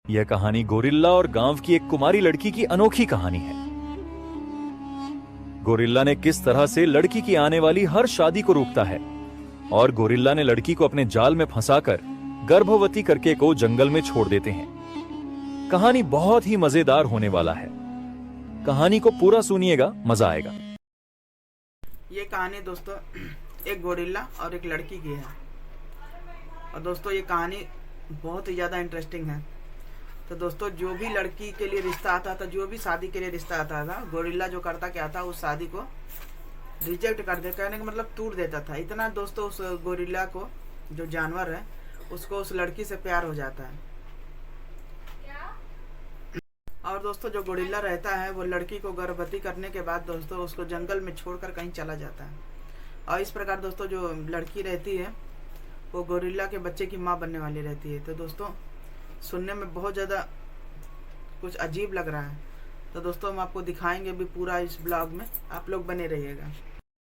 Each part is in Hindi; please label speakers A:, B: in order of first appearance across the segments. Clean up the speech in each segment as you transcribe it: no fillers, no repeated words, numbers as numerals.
A: यह कहानी गोरिल्ला और गांव की एक कुमारी लड़की की अनोखी कहानी है। गोरिल्ला ने किस तरह से लड़की की आने वाली हर शादी को रोकता है और गोरिल्ला ने लड़की को अपने जाल में फंसाकर गर्भवती करके को जंगल में छोड़ देते हैं। कहानी बहुत ही मजेदार होने वाला है। कहानी को पूरा सुनिएगा, मजा आएगा।
B: ये कहानी दोस्तों एक गोरिल्ला और एक लड़की की है। और दोस्तों ये कहानी बहुत ही ज़्यादा इंटरेस्टिंग है। तो दोस्तों जो भी लड़की के लिए रिश्ता आता था, जो भी शादी के लिए रिश्ता आता था, गोरिल्ला जो करता क्या था, उस शादी को रिजेक्ट कर दे, कहने का मतलब तोड़ देता था। इतना दोस्तों उस गोरिल्ला को, जो जानवर है, उसको उस लड़की से प्यार हो जाता है। और दोस्तों जो गोरिल्ला रहता है वो लड़की को गर्भवती करने के बाद दोस्तों उसको जंगल में छोड़कर कहीं चला जाता है। और इस प्रकार दोस्तों जो लड़की रहती है वो गोरिल्ला के बच्चे की माँ बनने वाली रहती है। तो दोस्तों सुनने में बहुत ज़्यादा कुछ अजीब लग रहा है। तो दोस्तों हम आपको दिखाएंगे भी पूरा इस ब्लॉग में, आप लोग बने रहिएगा।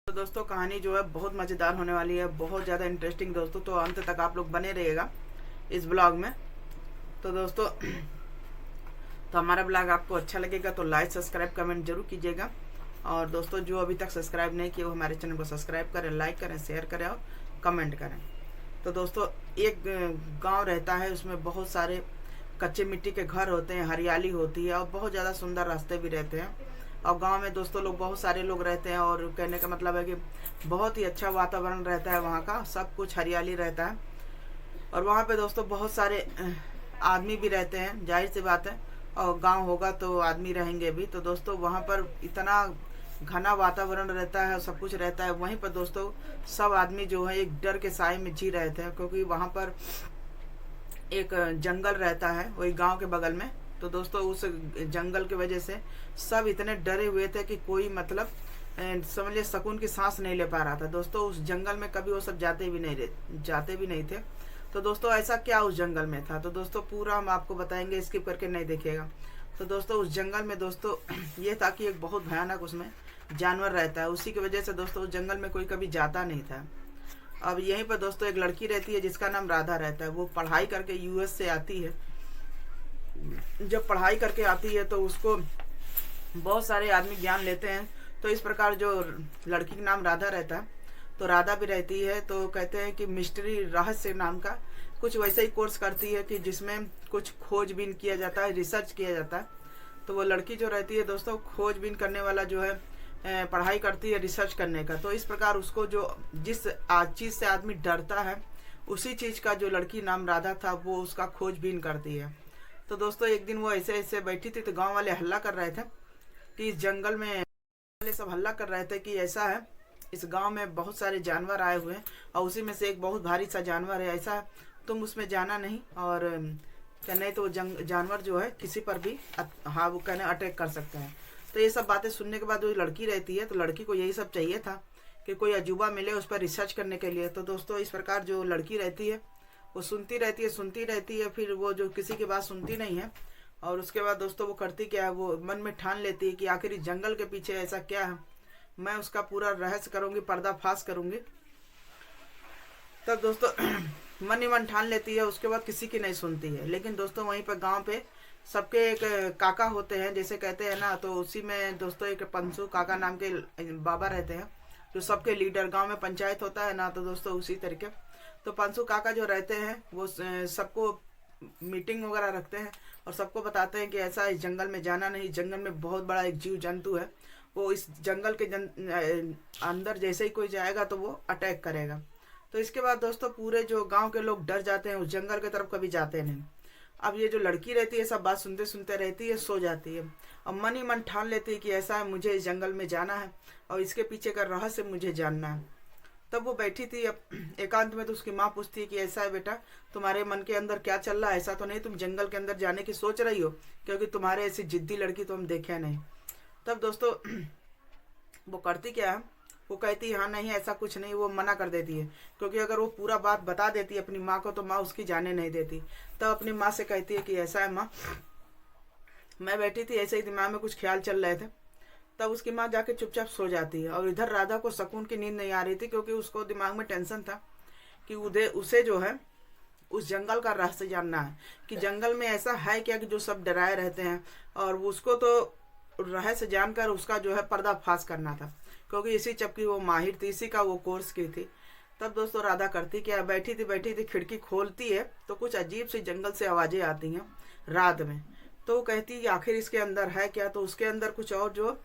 B: तो दोस्तों कहानी जो है बहुत मज़ेदार होने वाली है, बहुत ज़्यादा इंटरेस्टिंग दोस्तों। तो अंत तक आप लोग बने रहिएगा इस ब्लॉग में। तो दोस्तों तो हमारा ब्लॉग आपको अच्छा लगेगा तो लाइक सब्सक्राइब कमेंट जरूर कीजिएगा। और दोस्तों जो अभी तक सब्सक्राइब नहीं किए वो हमारे चैनल को सब्सक्राइब करें, लाइक करें, शेयर करें और कमेंट करें। तो दोस्तों एक गांव रहता है, उसमें बहुत सारे कच्चे मिट्टी के घर होते हैं, हरियाली होती है और बहुत ज़्यादा सुंदर रास्ते भी रहते हैं। और गांव में दोस्तों लोग बहुत सारे लोग रहते हैं और कहने का मतलब है कि बहुत ही अच्छा वातावरण रहता है वहाँ का, सब कुछ हरियाली रहता है। और वहाँ पे दोस्तों बहुत सारे आदमी भी रहते हैं, जाहिर सी बात है, और गांव होगा तो आदमी रहेंगे भी। तो दोस्तों वहाँ पर इतना घना वातावरण रहता है, सब कुछ रहता है। वहीं पर दोस्तों सब आदमी जो है एक डर के साए में जी रहे थे, क्योंकि वहाँ पर एक जंगल रहता है वही गांव के बगल में। तो दोस्तों उस जंगल की वजह से सब इतने डरे हुए थे कि कोई मतलब समझ लिया सुकून की सांस नहीं ले पा रहा था। दोस्तों उस जंगल में कभी वो सब जाते भी नहीं थे। तो दोस्तों ऐसा क्या उस जंगल में था, तो दोस्तों पूरा हम आपको बताएंगे, स्किप करके नहीं देखिएगा। तो दोस्तों उस जंगल में दोस्तों ये था कि एक बहुत भयानक उसमें जानवर रहता है। उसी की वजह से दोस्तों उस जंगल में कोई कभी जाता नहीं था। अब यहीं पर दोस्तों एक लड़की रहती है जिसका नाम राधा रहता है। वो पढ़ाई करके यूएस से आती है। जब पढ़ाई करके आती है तो उसको बहुत सारे आदमी ज्ञान लेते हैं। तो इस प्रकार जो लड़की का नाम राधा रहता है, तो राधा भी रहती है। तो कहते हैं कि मिस्ट्री रहस्य नाम का कुछ वैसे ही कोर्स करती है कि जिसमें कुछ खोजबीन किया जाता है, रिसर्च किया जाता है। तो वो लड़की जो रहती है दोस्तों खोजबीन करने वाला जो है पढ़ाई करती है रिसर्च करने का। तो इस प्रकार उसको जो जिस चीज़ से आदमी डरता है उसी चीज़ का जो लड़की नाम राधा था वो उसका खोजबीन करती है। तो दोस्तों एक दिन वो ऐसे ऐसे बैठी थी तो गांव वाले हल्ला कर रहे थे कि इस जंगल में, वाले सब हल्ला कर रहे थे कि ऐसा है इस गांव में बहुत सारे जानवर आए हुए हैं और उसी में से एक बहुत भारी सा जानवर है, ऐसा तुम उसमें जाना नहीं। और क्या नहीं तो जानवर जो है किसी पर भी हाँ वो कहने अटैक कर सकता है। तो ये सब बातें सुनने के बाद वो लड़की रहती है, तो लड़की को यही सब चाहिए था कि कोई अजूबा मिले उस पर रिसर्च करने के लिए। तो दोस्तों इस प्रकार जो लड़की रहती है वो सुनती रहती है, फिर वो जो किसी की बात सुनती नहीं है। और उसके बाद दोस्तों वो करती क्या है, वो मन में ठान लेती है कि आखिर इस जंगल के पीछे ऐसा क्या है, मैं उसका पूरा रहस्य करूँगी, पर्दाफाश करूँगी। तब दोस्तों मन ही मन ठान लेती है। उसके बाद किसी की नहीं सुनती है। लेकिन दोस्तों वहीं पर गाँव पे सबके एक काका होते हैं, जैसे कहते हैं ना, तो उसी में दोस्तों एक पंसू काका नाम के बाबा रहते हैं जो सबके लीडर, गांव में पंचायत होता है ना, तो दोस्तों उसी तरीके तो पंसू काका जो रहते हैं वो सबको मीटिंग वगैरह रखते हैं और सबको बताते हैं कि ऐसा इस जंगल में जाना नहीं, जंगल में बहुत बड़ा एक जीव जंतु है, वो इस जंगल के अंदर जैसे ही कोई जाएगा तो वो अटैक करेगा। तो इसके बाद दोस्तों पूरे जो गाँव के लोग डर जाते हैं, उस जंगल की तरफ कभी जाते नहीं। अब ये जो लड़की रहती है सब बात सुनते सुनते रहती है, सो जाती है और मन ही मन ठान लेती है कि ऐसा है मुझे इस जंगल में जाना है और इसके पीछे का रहस्य मुझे जानना है। तब वो बैठी थी अब एकांत में, तो उसकी माँ पूछती है कि ऐसा है बेटा, तुम्हारे मन के अंदर क्या चल रहा है, ऐसा तो नहीं तुम जंगल के अंदर जाने की सोच रही हो, क्योंकि तुम्हारे ऐसी जिद्दी लड़की तो हम देखे नहीं। तब दोस्तों वो करती क्या है, वो कहती है हाँ नहीं ऐसा कुछ नहीं, वो मना कर देती है, क्योंकि अगर वो पूरा बात बता देती है अपनी माँ को तो माँ उसकी जाने नहीं देती। तब अपनी माँ से कहती है कि ऐसा है माँ, मैं बैठी थी ऐसे ही दिमाग में कुछ ख्याल चल रहे थे। तब उसकी माँ जाके चुपचाप सो जाती है। और इधर राधा को सुकून की नींद नहीं आ रही थी, क्योंकि उसको दिमाग में टेंशन था कि उसे जो है उस जंगल का रहस्य जानना है कि जंगल में ऐसा है क्या कि जो सब डराए रहते हैं, और उसको तो रहस्य जानकर उसका जो है पर्दाफाश करना था, क्योंकि इसी चपकी वो माहिर थी, इसी का वो कोर्स की थी। तब दोस्तों राधा करती क्या, बैठी थी खिड़की खोलती है तो कुछ अजीब सी जंगल से आवाजें आती हैं रात में। तो वो कहती है आखिर इसके अंदर है क्या, तो उसके अंदर कुछ और जो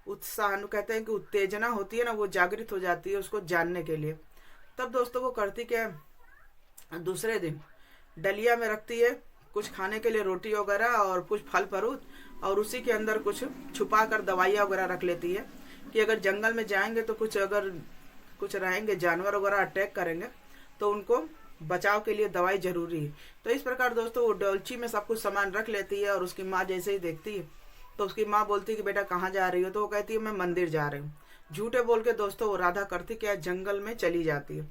B: उत्साह कहते हैं कि उत्तेजना होती है ना, वो जागृत हो जाती है उसको जानने के लिए। तब दोस्तों वो करती क्या, दूसरे दिन डलिया में रखती है कुछ खाने के लिए, रोटी वगैरह और कुछ फल फ्रूट, और उसी के अंदर कुछ छुपा कर दवाइयाँ वगैरह रख लेती है कि अगर जंगल में जाएंगे तो कुछ रहेंगे जानवर वगैरह अटैक करेंगे तो उनको बचाव के लिए दवाई जरूरी है। तो इस प्रकार दोस्तों वो डोलची में सब कुछ सामान रख लेती है, और उसकी माँ जैसे ही देखती है तो उसकी माँ बोलती है कि बेटा कहाँ जा रही हो, तो वो कहती है मैं मंदिर जा रही हूँ। झूठे बोल के दोस्तों वो राधा करती क्या, जंगल में चली जाती है।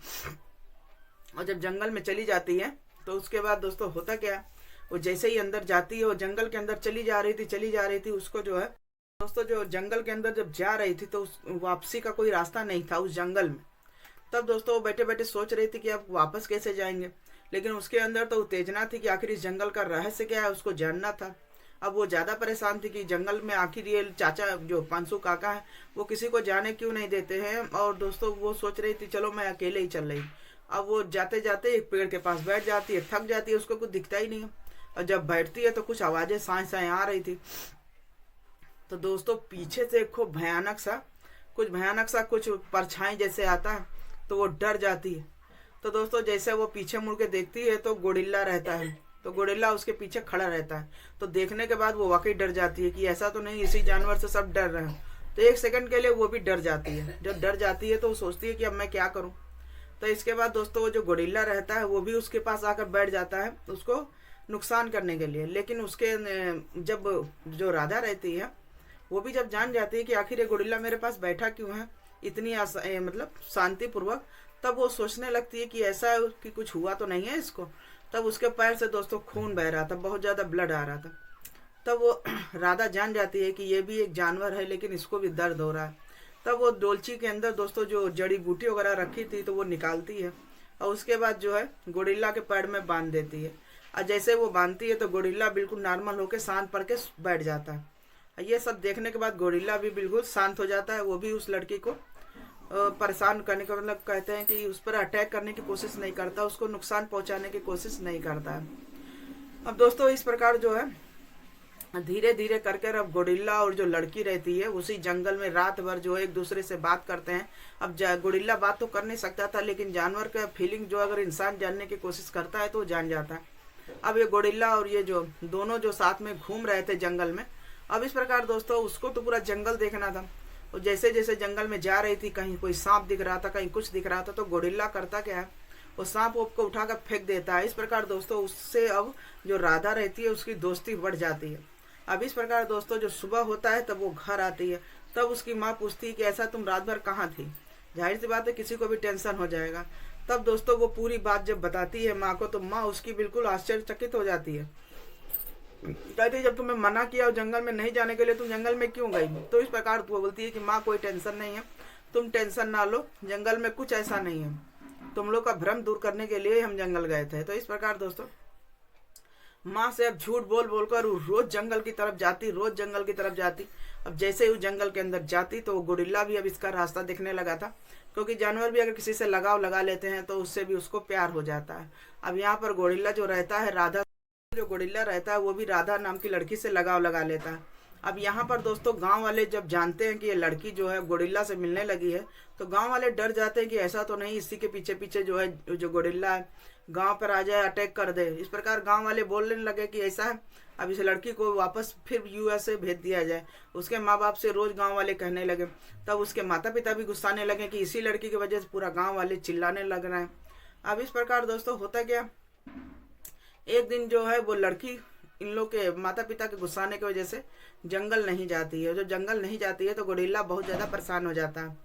B: और जब जंगल में चली जाती है तो उसके बाद दोस्तों होता क्या, वो जैसे ही अंदर जाती है, वो जंगल के अंदर चली जा रही थी, उसको जो है दोस्तों जो जंगल के अंदर जब जा रही थी तो उस वापसी का कोई रास्ता नहीं था उस जंगल में। तब दोस्तों वो बैठे बैठे सोच रही थी कि अब वापस कैसे जाएंगे, लेकिन उसके अंदर तो उत्तेजना थी कि आखिर इस जंगल का रहस्य क्या है, उसको जानना था। अब वो ज़्यादा परेशान थी कि जंगल में आखिर ये चाचा जो पांसू काका है वो किसी को जाने क्यों नहीं देते हैं, और दोस्तों वो सोच रही थी चलो मैं अकेले ही चल रही। अब वो जाते जाते एक पेड़ के पास बैठ जाती है, थक जाती है, उसको कुछ दिखता ही नहीं है, और जब बैठती है तो कुछ आवाज़ें साए साए आ रही थी। तो दोस्तों पीछे से खूब भयानक सा कुछ परछाई जैसे आता है, तो वो डर जाती है। तो दोस्तों जैसे वो पीछे मुड़ के देखती है तो गोरिल्ला रहता है, तो गोरिल्ला उसके पीछे खड़ा रहता है। तो देखने के बाद वो वाकई डर जाती है कि ऐसा तो नहीं इसी जानवर से सब डर रहे हैं। तो एक सेकंड के लिए वो भी डर जाती है। जब डर जाती है तो वो सोचती है कि अब मैं क्या करूं। तो इसके बाद दोस्तों वो जो गोरिल्ला रहता है वो भी उसके पास आकर बैठ जाता है उसको नुकसान करने के लिए। लेकिन उसके जब जो राधा रहती है वो भी जब जान जाती है कि आखिर ये गोरिल्ला मेरे पास बैठा क्यों है इतनी मतलब शांतिपूर्वक, तब वो सोचने लगती है कि ऐसा कि कुछ हुआ तो नहीं है इसको। तब उसके पैर से दोस्तों खून बह रहा था, बहुत ज़्यादा ब्लड आ रहा था। तब वो राधा जान जाती है कि ये भी एक जानवर है लेकिन इसको भी दर्द हो रहा है। तब वो डोलची के अंदर दोस्तों जो जड़ी बूटी वगैरह रखी थी तो वो निकालती है, और उसके बाद जो है गोरिल्ला के पैर में बांध देती है। और जैसे वो बांधती है तो गोरिल्ला बिल्कुल नॉर्मल होकर शांत पड़ के बैठ जाता है। ये सब देखने के बाद गोरिल्ला भी बिल्कुल शांत हो जाता है। वो भी उस लड़की को परेशान करने का मतलब कहते हैं कि उस पर अटैक करने की कोशिश नहीं करता, उसको नुकसान पहुंचाने की कोशिश नहीं करता है। अब दोस्तों इस प्रकार जो है धीरे धीरे करके अब गोरिल्ला और जो लड़की रहती है उसी जंगल में रात भर जो है एक दूसरे से बात करते हैं। अब गोरिल्ला बात तो कर नहीं सकता था, लेकिन जानवर का फीलिंग जो अगर इंसान जानने की कोशिश करता है तो वो जान जाता है। अब ये गोरिल्ला और ये जो दोनों जो साथ में घूम रहे थे जंगल में, अब इस प्रकार दोस्तों उसको तो पूरा जंगल देखना था। और जैसे जैसे जंगल में जा रही थी कहीं कोई सांप दिख रहा था, कहीं कुछ दिख रहा था, तो गोरिल्ला करता क्या है वो सांप को उठाकर फेंक देता है। इस प्रकार दोस्तों उससे अब जो राधा रहती है उसकी दोस्ती बढ़ जाती है। अब इस प्रकार दोस्तों जो सुबह होता है तब वो घर आती है। तब उसकी माँ पूछती है कि ऐसा तुम रात भर कहाँ थी। जाहिर सी बात है किसी को भी टेंशन हो जाएगा। तब दोस्तों वो पूरी बात जब बताती है माँ को तो माँ उसकी बिल्कुल आश्चर्यचकित हो जाती है। कहती है जब तुम्हें मना किया और जंगल में नहीं जाने के लिए तुम जंगल में क्यों गई। तो इस प्रकार वो बोलती है कि माँ कोई टेंशन नहीं है, तुम टेंशन ना लो, जंगल में कुछ ऐसा नहीं है, तुम लोग का भ्रम दूर करने के लिए हम जंगल गए थे। तो इस प्रकार दोस्तों माँ से अब झूठ बोल बोलकर रोज जंगल की तरफ जाती। अब जैसे ही वो जंगल के अंदर जाती तो गोरिल्ला भी अब इसका रास्ता दिखने लगा था, क्योंकि जानवर भी अगर किसी से लगाव लगा लेते हैं तो उससे भी उसको प्यार हो जाता है। अब यहाँ पर गोरिल्ला जो रहता है राधा जो गोरिल्ला रहता है वो भी राधा नाम की लड़की से लगाव लगा लेता है। अब यहाँ पर दोस्तों गांव वाले जब जानते हैं कि ये लड़की जो है गोरिल्ला से मिलने लगी है तो गांव वाले डर जाते हैं कि ऐसा तो नहीं इसी के पीछे पीछे जो है जो गोरिल्ला है गांव पर आ जाए अटैक कर दे। इस प्रकार गांव वाले बोलने लगे कि ऐसा है अब इस लड़की को वापस फिर यूएसए भेज दिया जाए। उसके माँ बाप से रोज गांव वाले कहने लगे। तब उसके माता पिता भी गुस्साने लगे कि इसी लड़की की वजह से पूरा गाँव वाले चिल्लाने लग रहे हैं। अब इस प्रकार दोस्तों होता क्या, एक दिन जो है वो लड़की इन लोग के माता पिता के गुस्साने की वजह से जंगल नहीं जाती है। जब जंगल नहीं जाती है तो गोरिल्ला बहुत ज़्यादा परेशान हो जाता है।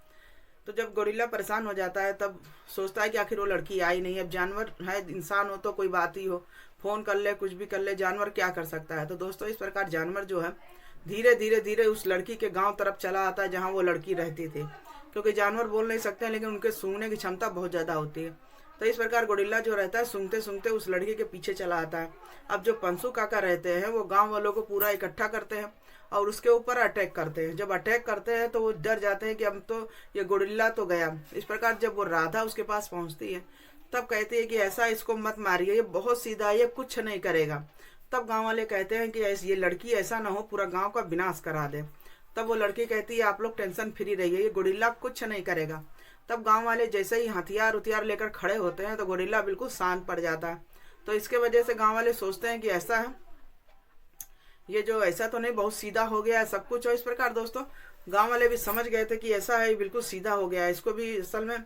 B: तो जब गोरिल्ला परेशान हो जाता है तब सोचता है कि आखिर वो लड़की आई नहीं। अब जानवर है, इंसान हो तो कोई बात ही हो, फ़ोन कर ले कुछ भी कर ले, जानवर क्या कर सकता है। तो दोस्तों इस प्रकार जानवर जो है धीरे धीरे उस लड़की के गाँव तरफ चला आता है जहाँ वो लड़की रहती थी, क्योंकि जानवर बोल नहीं सकते हैं लेकिन उनके सूंघने की क्षमता बहुत ज़्यादा होती है। तो इस प्रकार गोरिल्ला जो रहता है सूंघते सूंघते उस लड़की के पीछे चला आता है। अब जो पंसू काका रहते हैं वो गांव वालों को पूरा इकट्ठा करते हैं और उसके ऊपर अटैक करते हैं। जब अटैक करते हैं तो वो डर जाते हैं कि अब तो ये गोरिल्ला तो गया। इस प्रकार जब वो राधा उसके पास पहुंचती है तब कहती है कि ऐसा इसको मत मारिए, ये बहुत सीधा है, ये कुछ नहीं करेगा। तब गांव वाले कहते हैं कि ये लड़की ऐसा ना हो पूरा गांव का विनाश करा दे। तब वो लड़की कहती है आप लोग टेंशन फ्री रहिए, ये गोरिल्ला कुछ नहीं करेगा। तब गांव वाले जैसे ही हथियार उथियार लेकर खड़े होते हैं तो गोरिल्ला बिल्कुल शांत पड़ जाता है। तो इसके वजह से गांव वाले सोचते हैं कि ऐसा है, ये जो ऐसा तो नहीं, बहुत सीधा हो गया है सब कुछ। और इस प्रकार दोस्तों गांव वाले भी समझ गए थे कि ऐसा है, बिल्कुल सीधा हो गया है, इसको भी असल में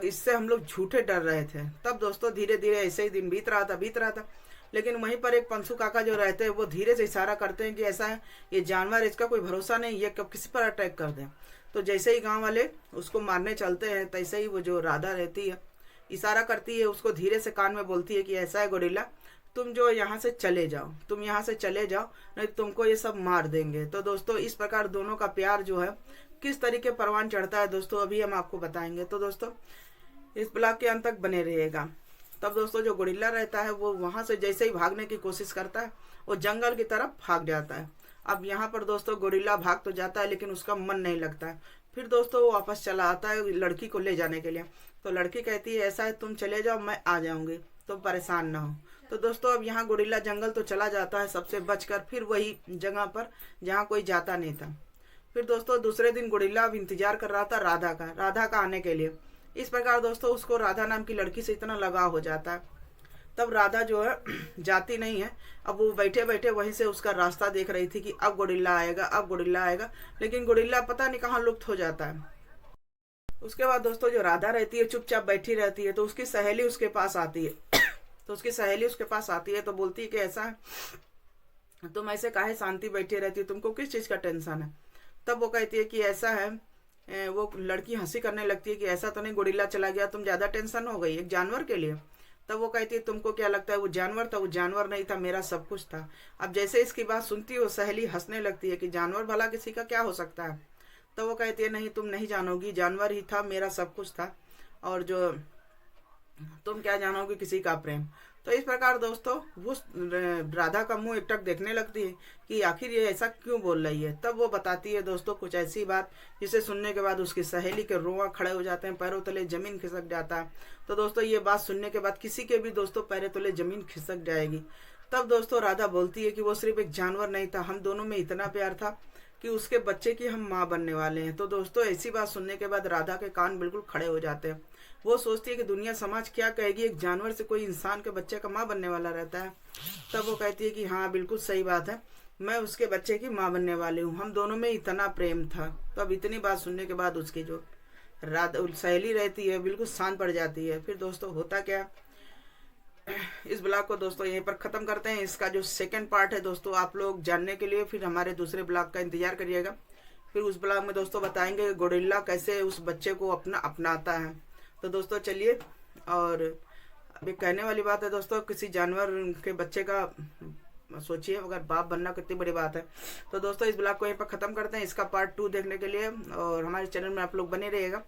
B: इससे हम लोग झूठे डर रहे थे। तब दोस्तों धीरे धीरे ऐसे ही दिन बीत रहा था। लेकिन वहीं पर एक पंसू काका जो रहते हैं वो धीरे से इशारा करते हैं कि ऐसा है, ये जानवर, इसका कोई भरोसा नहीं, ये कब किसी पर अटैक कर दे। तो जैसे ही गांव वाले उसको मारने चलते हैं तैसे ही वो जो राधा रहती है इशारा करती है, उसको धीरे से कान में बोलती है कि ऐसा है गोरिल्ला, तुम जो यहाँ से चले जाओ, तुम यहाँ से चले जाओ, नहीं तुमको ये सब मार देंगे। तो दोस्तों इस प्रकार दोनों का प्यार जो है किस तरीके परवान चढ़ता है दोस्तों अभी हम आपको बताएंगे। तो दोस्तों इस ब्लॉग के अंत तक बने रहिएगा। तब दोस्तों जो गोरिल्ला रहता है वो वहां से जैसे ही भागने की कोशिश करता है वो जंगल की तरफ भाग जाता है। अब यहाँ पर दोस्तों गोरिल्ला भाग तो जाता है लेकिन उसका मन नहीं लगता है। फिर दोस्तों वो वापस चला आता है लड़की को ले जाने के लिए। तो लड़की कहती है ऐसा है, तुम चले जाओ, मैं आ जाऊंगी, तुम परेशान ना हो। तो दोस्तों अब यहाँ गोरिल्ला जंगल तो चला जाता है सबसे बचकर, फिर वही जगह पर जहाँ कोई जाता नहीं था। फिर दोस्तों दूसरे दिन गोरिल्ला अब इंतजार कर रहा था राधा का आने के लिए। इस प्रकार दोस्तों उसको राधा नाम की लड़की से इतना लगाव हो जाता है। तब राधा जो है जाती नहीं है। अब वो बैठे बैठे वहीं से उसका रास्ता देख रही थी कि अब गोरिल्ला आएगा, लेकिन गोरिल्ला पता नहीं कहाँ लुप्त हो जाता है। उसके बाद दोस्तों जो राधा रहती है चुपचाप बैठी रहती है। तो उसकी सहेली उसके पास आती है तो बोलती है कि ऐसा है, तुम ऐसे काहे शांति बैठी रहती हो, तुमको किस चीज का टेंशन है। तब वो कहती है कि ऐसा है, वो लड़की हंसी करने लगती है कि ऐसा तो नहीं, गोरिल्ला चला गया, तुम ज्यादा टेंशन हो गई एक जानवर के लिए। तब वो कहती है तुमको क्या लगता है वो जानवर था? वो जानवर नहीं था, मेरा सब कुछ था। अब जैसे इसकी बात सुनती है वो सहेली हंसने लगती है कि जानवर भला किसी का क्या हो सकता है। तब वो कहती है नहीं, तुम नहीं जानोगी, जानवर ही था, मेरा सब कुछ था, और जो तुम क्या जानोगी किसी का प्रेम। तो इस प्रकार दोस्तों वो राधा का मुंह एकटक देखने लगती है कि आखिर ये ऐसा क्यों बोल रही है। तब वो बताती है दोस्तों कुछ ऐसी बात जिसे सुनने के बाद उसकी सहेली के रोंवा खड़े हो जाते हैं, पैरों तले जमीन खिसक जाता है। तो दोस्तों ये बात सुनने के बाद किसी के भी दोस्तों पैरों तले जमीन खिसक जाएगी। तब दोस्तों राधा बोलती है कि वो सिर्फ एक जानवर नहीं था, हम दोनों में इतना प्यार था कि उसके बच्चे की हम माँ बनने वाले हैं। तो दोस्तों ऐसी बात सुनने के बाद राधा के कान बिल्कुल खड़े हो जाते हैं। वो सोचती है कि दुनिया समाज क्या कहेगी, एक जानवर से कोई इंसान के बच्चे का माँ बनने वाला रहता है। तब वो कहती है कि हाँ बिल्कुल सही बात है, मैं उसके बच्चे की माँ बनने वाली हूँ, हम दोनों में इतना प्रेम था। तो अब इतनी बात सुनने के बाद उसकी जो राधा सहेली रहती है बिल्कुल शांत पड़ जाती है। फिर दोस्तों होता क्या, इस ब्लॉग को दोस्तों यहीं पर खत्म करते हैं। इसका जो सेकंड पार्ट है दोस्तों आप लोग जानने के लिए फिर हमारे दूसरे ब्लॉग का इंतजार करिएगा। फिर उस ब्लॉग में दोस्तों बताएंगे गोरिल्ला कैसे उस बच्चे को अपनाता है। तो दोस्तों चलिए, और अभी कहने वाली बात है दोस्तों, किसी जानवर के बच्चे का सोचिए अगर बाप बनना कितनी बड़ी बात है। तो दोस्तों इस ब्लॉग को यहीं पर खत्म करते हैं। इसका पार्ट 2 देखने के लिए और हमारे चैनल में आप लोग बने रहिएगा।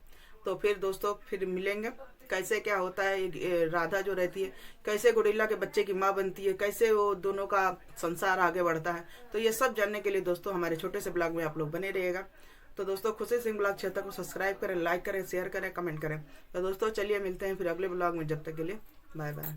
B: तो फिर दोस्तों फिर मिलेंगे, कैसे क्या होता है, राधा जो रहती है कैसे गोरिल्ला के बच्चे की माँ बनती है, कैसे वो दोनों का संसार आगे बढ़ता है। तो ये सब जानने के लिए दोस्तों हमारे छोटे से ब्लॉग में आप लोग बने रहिएगा। तो दोस्तों खुशी सिंह ब्लॉग क्षेत्र को सब्सक्राइब करें, लाइक करें, शेयर करें, कमेंट करें। तो दोस्तों चलिए मिलते हैं फिर अगले ब्लॉग में, जब तक के लिए बाय बाय।